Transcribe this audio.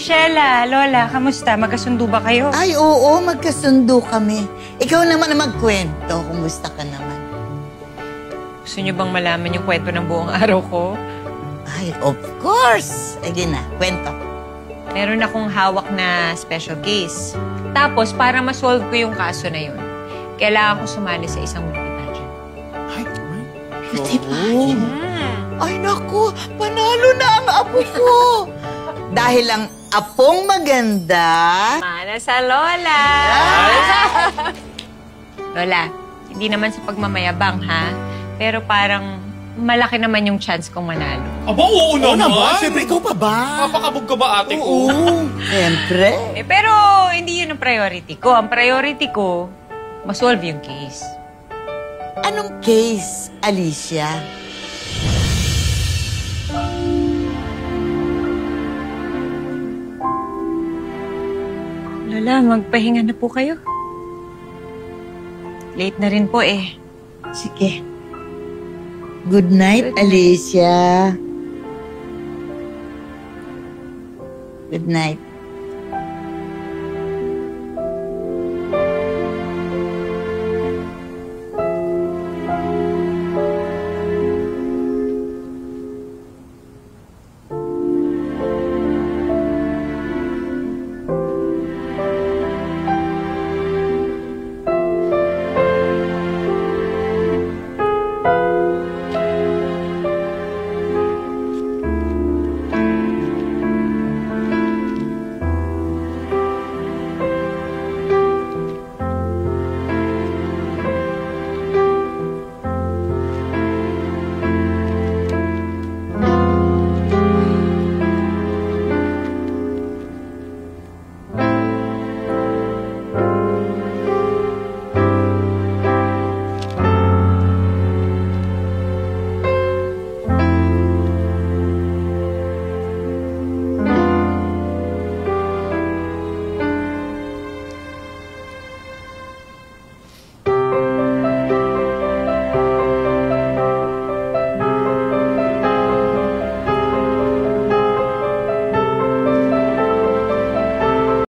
Shella, Lola, kamusta? Magkasundo ba kayo? Ay, oo, magkasundo kami. Ikaw naman ang magkwento. Kumusta ka naman? Gusto niyo bang malaman yung kwento ng buong araw ko? Ay, of course. Sige na, kwento. Meron akong hawak na special case. Tapos, para ma-solve ko yung kaso na yun, kailangan ko sumali sa isang beauty pageant. Ay, Beauty pageant? Ay, naku, panalo na ang apo ko. Dahil ang apong maganda... Mana sa Lola! Lola, hindi naman sa pagmamayabang, ha? Pero parang malaki naman yung chance kong manalo. aba, oo naman. Siyempre, ikaw pa ba? Papakabog ka ba, ate ko? Oo, siyempre. Pero hindi yun ang priority ko. Ang priority ko, ma-solve yung case. Anong case, Alicia? Lola, magpahinga na po kayo. Late na rin po eh. Sige. Good night, Alicia. Good night.